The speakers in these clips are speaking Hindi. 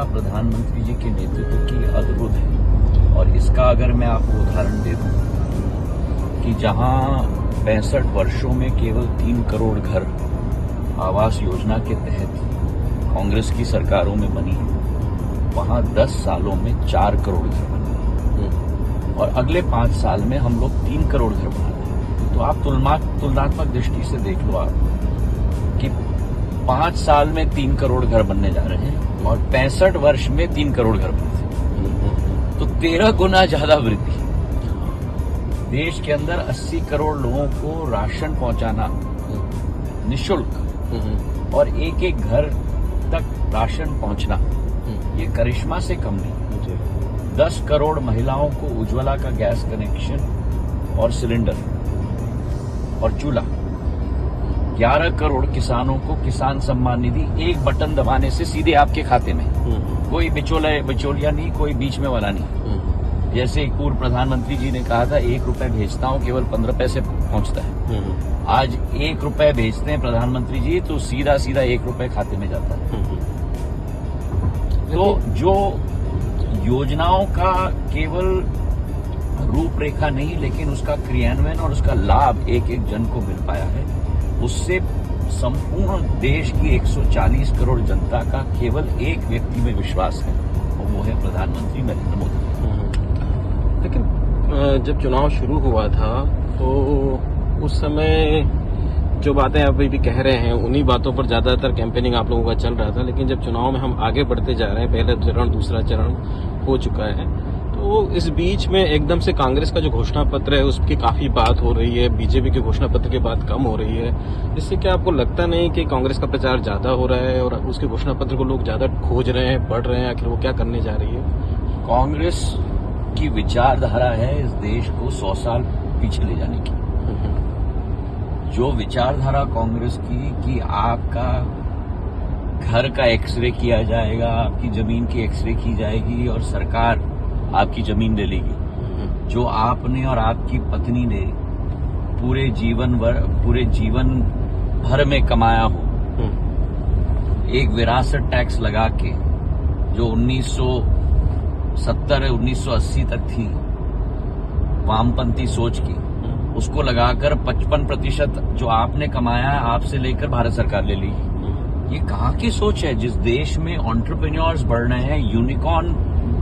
प्रधानमंत्री जी के नेतृत्व की अद्भुत है। और इसका अगर मैं आपको उदाहरण दे दूं कि जहां 65 वर्षों में केवल 3 करोड़ घर आवास योजना के तहत कांग्रेस की सरकारों में बनी है, वहां 10 सालों में 4 करोड़ घर बने और अगले 5 साल में हम लोग 3 करोड़ घर बना रहे। तो आप तुलनात्मक दृष्टि से देख लो आप कि 5 साल में 3 करोड़ घर बनने जा रहे हैं और 65 वर्ष में 3 करोड़ घर बने थे, तो 13 गुना ज्यादा वृद्धि। देश के अंदर 80 करोड़ लोगों को राशन पहुंचाना निःशुल्क और एक एक घर तक राशन पहुंचना, ये करिश्मा से कम नहीं। 10 करोड़ महिलाओं को उज्ज्वला का गैस कनेक्शन और सिलेंडर और चूल्हा, 11 करोड़ किसानों को किसान सम्मान निधि एक बटन दबाने से सीधे आपके खाते में, कोई बिचौलिया नहीं, कोई बीच में वाला नहीं। जैसे एक पूर्व प्रधानमंत्री जी ने कहा था 1 रुपए भेजता हूं केवल 15 पैसे पहुंचता है, आज 1 रुपए भेजते हैं प्रधानमंत्री जी तो सीधा 1 रुपए खाते में जाता है। तो जो योजनाओं का केवल रूपरेखा नहीं लेकिन उसका क्रियान्वयन और उसका लाभ एक एक जन को मिल पाया है, उससे संपूर्ण देश की 140 करोड़ जनता का केवल एक व्यक्ति में विश्वास है और वो है प्रधानमंत्री नरेंद्र मोदी। लेकिन जब चुनाव शुरू हुआ था तो उस समय जो बातें आप अभी भी कह रहे हैं उन्हीं बातों पर ज्यादातर कैंपेनिंग आप लोगों का चल रहा था, लेकिन जब चुनाव में हम आगे बढ़ते जा रहे हैं, पहला चरण दूसरा चरण हो चुका है, तो इस बीच में एकदम से कांग्रेस का जो घोषणा पत्र है उसकी काफी बात हो रही है, बीजेपी के घोषणा पत्र की बात कम हो रही है। इससे क्या आपको लगता नहीं कि कांग्रेस का प्रचार ज्यादा हो रहा है और उसके घोषणा पत्र को लोग ज्यादा खोज रहे हैं, पढ़ रहे हैं, आखिर वो क्या करने जा रही है? कांग्रेस की विचारधारा है इस देश को 100 साल पीछे ले जाने की। जो विचारधारा कांग्रेस की कि आपका घर का एक्सरे किया जाएगा, आपकी जमीन की एक्सरे की जाएगी और सरकार आपकी जमीन ले लेगी, जो आपने और आपकी पत्नी ने पूरे जीवन भर में कमाया हो, एक विरासत टैक्स लगा के जो 1970 1980 तक थी वामपंथी सोच की, उसको लगाकर 55% जो आपने कमाया है आपसे लेकर भारत सरकार ले ली। ये कहाँ की सोच है? जिस देश में एंटरप्रेन्योर्स बढ़ रहे हैं, यूनिकॉर्न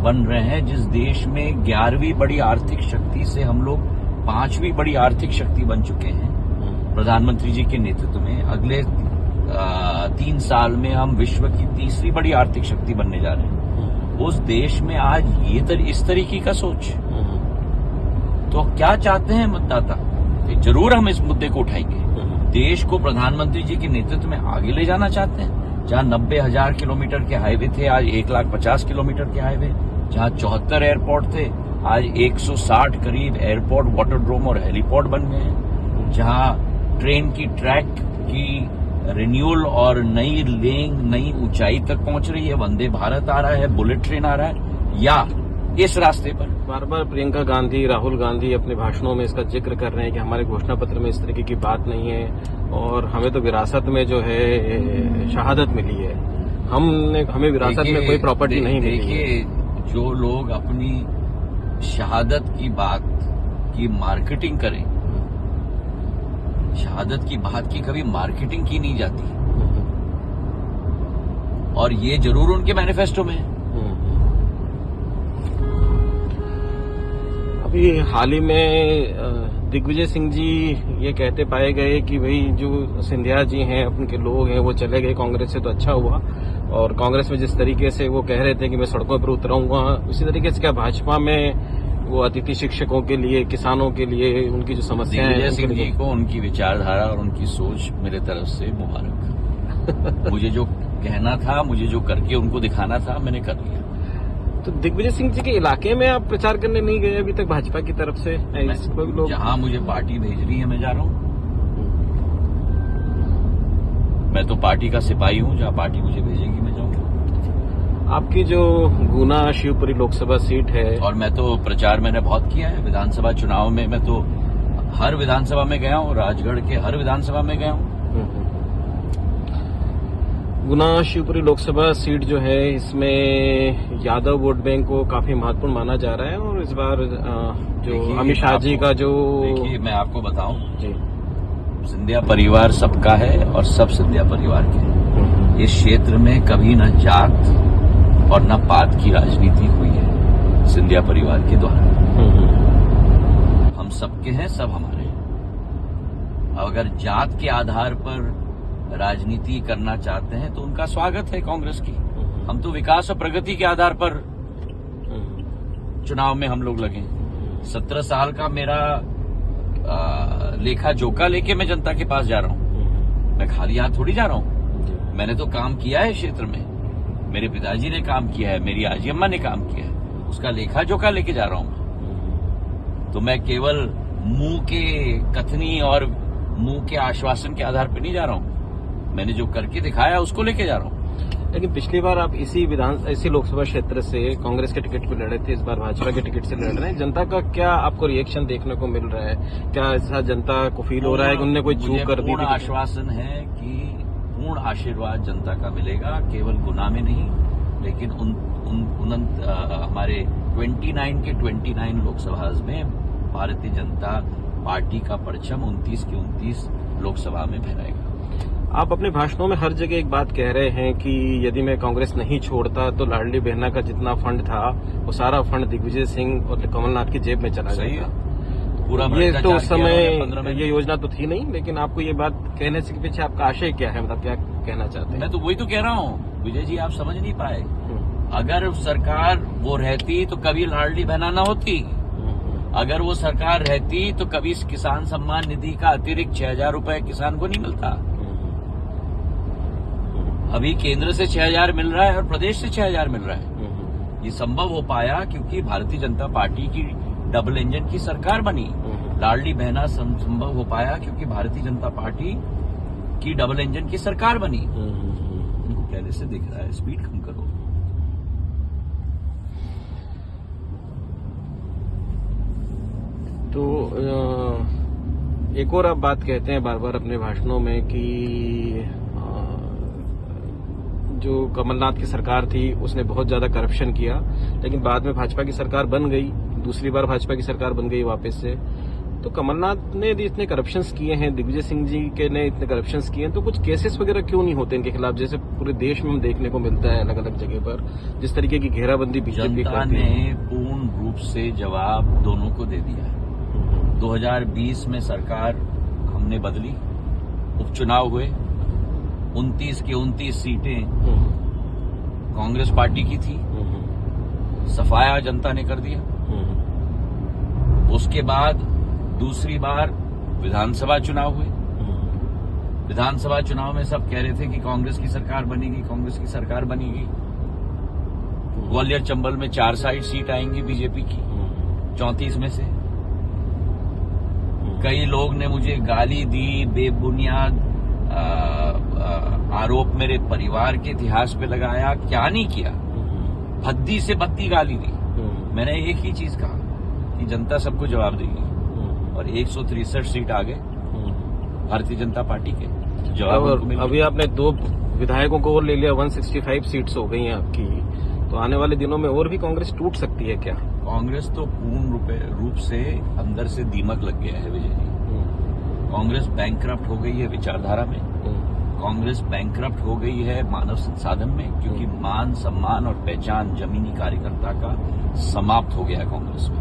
बन रहे हैं, जिस देश में 11वीं बड़ी आर्थिक शक्ति से हम लोग 5वीं बड़ी आर्थिक शक्ति बन चुके हैं प्रधानमंत्री जी के नेतृत्व में, अगले 3 साल में हम विश्व की 3री बड़ी आर्थिक शक्ति बनने जा रहे हैं, उस देश में आज इस तरीके का सोच। तो क्या चाहते हैं मतदाता? जरूर हम इस मुद्दे को उठाएंगे। देश को प्रधानमंत्री जी के नेतृत्व में आगे ले जाना चाहते हैं। जहां 90,000 किलोमीटर के हाईवे थे आज 1,50,000 किलोमीटर के हाईवे, जहां 74 एयरपोर्ट थे आज 160 करीब एयरपोर्ट, वाटरड्रोम और हेलीपोर्ट बन गए हैं। जहां ट्रेन की ट्रैक की रिन्यूअल और नई लेंग नई ऊंचाई तक पहुंच रही है, वंदे भारत आ रहा है, बुलेट ट्रेन आ रहा है, या इस रास्ते पर बार बार प्रियंका गांधी, राहुल गांधी अपने भाषणों में इसका जिक्र कर रहे हैं कि हमारे घोषणा पत्र में इस तरीके की बात नहीं है और हमें तो विरासत में जो है शहादत मिली है, हमें विरासत में कोई प्रॉपर्टी नहीं मिली है। देखिए, जो लोग अपनी शहादत की बात की मार्केटिंग करें, शहादत की बात की कभी मार्केटिंग की नहीं जाती, और ये जरूर उनके मैनिफेस्टो में है। अभी हाल ही में दिग्विजय सिंह जी ये कहते पाए गए कि भाई जो सिंधिया जी हैं, उनके लोग हैं, वो चले गए कांग्रेस से तो अच्छा हुआ, और कांग्रेस में जिस तरीके से वो कह रहे थे कि मैं सड़कों पर उतराऊंगा, उसी तरीके से क्या भाजपा में वो अतिथि शिक्षकों के लिए, किसानों के लिए, उनकी जो समस्याएं हैं, दिग्विजय सिंह जी को उनकी विचारधारा और उनकी सोच मेरे तरफ से मुबारक। मुझे जो कहना था, मुझे जो करके उनको दिखाना था, मैंने कर लिया। तो दिग्विजय सिंह जी के इलाके में आप प्रचार करने नहीं गए अभी तक भाजपा की तरफ से? लोग जहां मुझे पार्टी भेज रही है मैं जा रहा हूं। मैं तो पार्टी का सिपाही हूं, जहां पार्टी मुझे भेजेगी मैं जाऊंगा। आपकी जो गुना शिवपुरी लोकसभा सीट है, और मैं तो प्रचार मैंने बहुत किया है विधानसभा चुनाव में, मैं तो हर विधानसभा में गया हूं, राजगढ़ के हर विधानसभा में गया हूं। गुना शिवपुरी लोकसभा सीट जो है इसमें यादव वोट बैंक को काफी महत्वपूर्ण माना जा रहा है और इस बार जो देखिए, अमित शाह जी का जो देखिए मैं आपको बताऊं, जी सिंधिया परिवार सबका है और सब सिंधिया परिवार के हैं। इस क्षेत्र में कभी न जात और न पात की राजनीति हुई है सिंधिया परिवार के द्वारा। हम सबके हैं, सब हमारे हैं। अगर जात के आधार पर राजनीति करना चाहते हैं तो उनका स्वागत है कांग्रेस की। हम तो विकास और प्रगति के आधार पर चुनाव में हम लोग लगे। 17 साल का मेरा लेखा जोखा लेके मैं जनता के पास जा रहा हूं। मैं खाली हाथ थोड़ी जा रहा हूं। मैंने तो काम किया है क्षेत्र में, मेरे पिताजी ने काम किया है, मेरी आजी अम्मा ने काम किया है, उसका लेखा जोखा लेके जा रहा हूं। तो मैं केवल मुंह के कथनी और मुंह के आश्वासन के आधार पर नहीं जा रहा हूं। मैंने जो करके दिखाया उसको लेके जा रहा हूं। लेकिन पिछली बार आप इसी लोकसभा क्षेत्र से कांग्रेस के टिकट पे लड़े थे, इस बार भाजपा के टिकट से लड़ रहे हैं। जनता का क्या आपको रिएक्शन देखने को मिल रहा है? क्या ऐसा जनता को फील हो रहा है कि उन्होंने कोई चूक कर दी? पूर्ण आश्वासन है कि पूर्ण आशीर्वाद जनता का मिलेगा, केवल गुना में नहीं, लेकिन हमारे 29 के 29 लोकसभा में भारतीय जनता पार्टी का परचम 29 के 29 लोकसभा में फहराएगा। आप अपने भाषणों में हर जगह एक बात कह रहे हैं कि यदि मैं कांग्रेस नहीं छोड़ता तो लाडली बहना का जितना फंड था वो सारा फंड दिग्विजय सिंह और कमलनाथ की जेब में चला जाएगा। पूरा ये तो उस समय ये योजना तो थी नहीं, लेकिन आपको ये बात कहने से पीछे आपका आशय क्या है? मतलब क्या कहना चाहते हैं? मैं तो वही तो कह रहा हूँ विजय जी, आप समझ नहीं पाए। अगर सरकार वो रहती तो कभी लाडली बहना न होती। अगर वो सरकार रहती तो कभी किसान सम्मान निधि का अतिरिक्त 6,000 रुपए किसान को नहीं मिलता। अभी केंद्र से 6,000 मिल रहा है और प्रदेश से 6,000 मिल रहा है। ये संभव हो पाया क्योंकि भारतीय जनता पार्टी की डबल इंजन की सरकार बनी। लाडली बहना संभव हो पाया क्योंकि भारतीय जनता पार्टी की डबल इंजन की सरकार बनी। उनको पहले से दिख रहा है, स्पीड कम करो। तो एक और आप बात कहते हैं बार बार अपने भाषणों में कि जो कमलनाथ की सरकार थी उसने बहुत ज्यादा करप्शन किया, लेकिन बाद में भाजपा की सरकार बन गई, दूसरी बार भाजपा की सरकार बन गई वापस से। तो कमलनाथ ने इतने करप्शंस किए हैं, दिग्विजय सिंह जी के ने इतने करप्शंस किए हैं, तो कुछ केसेस वगैरह क्यों नहीं होते इनके खिलाफ, जैसे पूरे देश में हम देखने को मिलता है अलग अलग जगह पर जिस तरीके की घेराबंदी बीजेपी करती है? जनता ने पूर्ण रूप से जवाब दोनों को दे दिया। 2020 में सरकार हमने बदली, उपचुनाव हुए, 29 की 29 सीटें कांग्रेस पार्टी की थी, सफाया जनता ने कर दिया। उसके बाद दूसरी बार विधानसभा चुनाव हुए। विधानसभा चुनाव में सब कह रहे थे कि कांग्रेस की सरकार बनेगी, कांग्रेस की सरकार बनेगी। ग्वालियर चंबल में 4 सीट आएंगी बीजेपी की 34 में से। कई लोग ने मुझे गाली दी, बेबुनियाद आरोप मेरे परिवार के इतिहास पे लगाया। क्या नहीं किया, भद्दी से बत्ती गाली दी। मैंने एक ही चीज कहा कि जनता सबको जवाब देगी, और 163 सीट आ गए भारतीय जनता पार्टी के जवाब उनको मिल गए। अभी आपने 2 विधायकों को और ले लिया, 165 सीट्स हो गई हैं आपकी। तो आने वाले दिनों में और भी कांग्रेस टूट सकती है क्या? कांग्रेस तो पूर्ण रूप से अंदर से दीमक लग गया है विजय जी। कांग्रेस बैंकक्रप्ट हो गई है विचारधारा में, कांग्रेस बैंकक्रप्ट हो गई है मानव संसाधन में, क्योंकि मान सम्मान और पहचान जमीनी कार्यकर्ता का समाप्त हो गया है कांग्रेस में।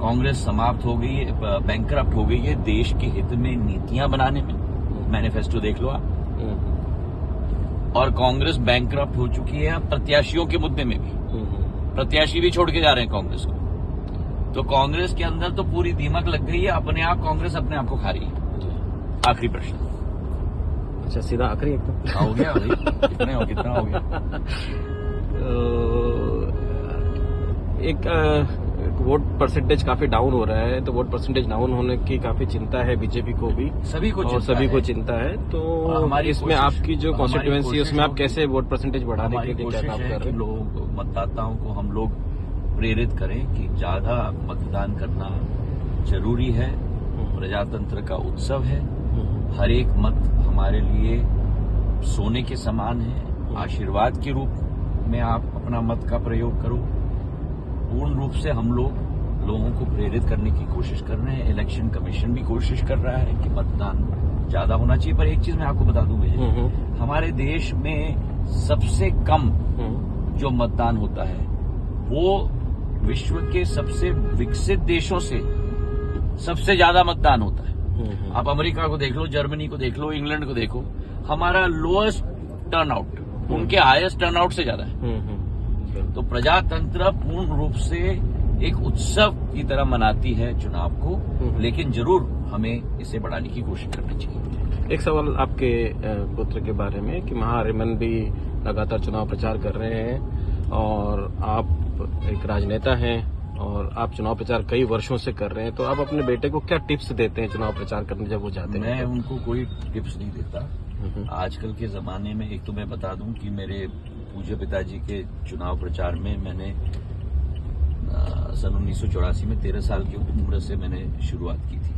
कांग्रेस समाप्त हो गई है, बैंकक्रप्ट हो गई है देश के हित में नीतियां बनाने में। मैनिफेस्टो देख लो आप। और कांग्रेस बैंकक्रप्ट हो चुकी है प्रत्याशियों के मुद्दे में भी। प्रत्याशी भी छोड़ के जा रहे हैं कांग्रेस को। तो कांग्रेस के अंदर तो पूरी दीमक लग गई है, अपने आप कांग्रेस अपने आप को खा रही है। आखिरी प्रश्न। अच्छा, सीधा आखिरी एकदम हो गया भाई, कितना हो गया? एक वोट परसेंटेज काफी डाउन हो रहा है, तो वोट परसेंटेज डाउन होने की काफी चिंता है बीजेपी को भी, सभी को चिंता है। तो हमारी इसमें आपकी जो कॉन्स्टिट्यूएंसी है उसमें आप कैसे वोट परसेंटेज बढ़ाने के लिए क्या काम कर रहे हैं? लोग मतदाताओं को हम लोग प्रेरित करें कि ज्यादा मतदान करना जरूरी है। प्रजातंत्र का उत्सव है, हर एक मत हमारे लिए सोने के समान है। आशीर्वाद के रूप में आप अपना मत का प्रयोग करो। पूर्ण रूप से हम लोगों को प्रेरित करने की कोशिश कर रहे हैं। इलेक्शन कमीशन भी कोशिश कर रहा है कि मतदान ज्यादा होना चाहिए। पर एक चीज मैं आपको बता दूं भैया, हमारे देश में सबसे कम जो मतदान होता है वो विश्व के सबसे विकसित देशों से सबसे ज्यादा मतदान होता है। आप अमेरिका को देख लो, जर्मनी को देख लो, इंग्लैंड को देखो, हमारा लोएस्ट टर्नआउट उनके हाईएस्ट टर्नआउट से ज्यादा है। तो प्रजातंत्र पूर्ण रूप से एक उत्सव की तरह मनाती है चुनाव को, लेकिन जरूर हमें इसे बढ़ाने की कोशिश करनी चाहिए। एक सवाल आपके पुत्र के बारे में कि महारिमन भी लगातार चुनाव प्रचार कर रहे हैं और आप एक राजनेता हैं और आप चुनाव प्रचार कई वर्षों से कर रहे हैं, तो आप अपने बेटे को क्या टिप्स देते हैं चुनाव प्रचार करने जब वो जाते हैं? मैं उनको कोई टिप्स नहीं देता। आजकल के जमाने में एक तो मैं बता दूं कि मेरे पूज्य पिताजी के चुनाव प्रचार में मैंने सन 1984 में 13 साल की उम्र से मैंने शुरुआत की थी।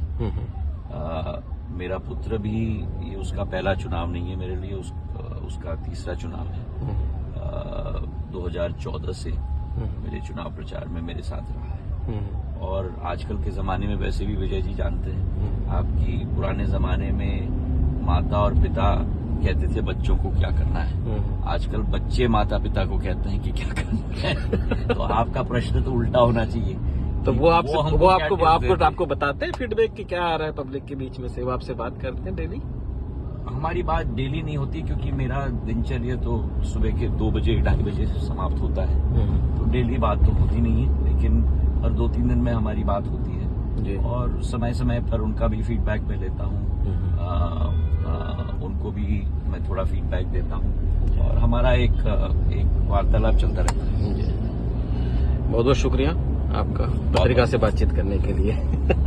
मेरा पुत्र भी, ये उसका पहला चुनाव नहीं है मेरे लिए, उसका तीसरा चुनाव है। 2014 से मेरे चुनाव प्रचार में मेरे साथ रहा है। और आजकल के जमाने में वैसे भी विजय जी जानते हैं आपकी, पुराने जमाने में माता और पिता कहते थे बच्चों को क्या करना है, आजकल बच्चे माता पिता को कहते हैं कि क्या करना है। तो आपका प्रश्न तो उल्टा होना चाहिए। तो वो आपको बताते हैं फीडबैक कि क्या आ रहा है पब्लिक के बीच में से? वो आपसे बात करते हैं डेली? हमारी बात डेली नहीं होती क्योंकि मेरा दिनचर्या तो सुबह के 2 बजे 2:30 बजे से समाप्त होता है, तो डेली बात तो होती नहीं है, लेकिन हर 2-3 दिन में हमारी बात होती है जी। और समय समय पर उनका भी फीडबैक मैं लेता हूँ, उनको भी मैं थोड़ा फीडबैक देता हूँ और हमारा एक वार्तालाप चलता रहता है। बहुत बहुत शुक्रिया आपका पत्रिका से बातचीत करने के लिए।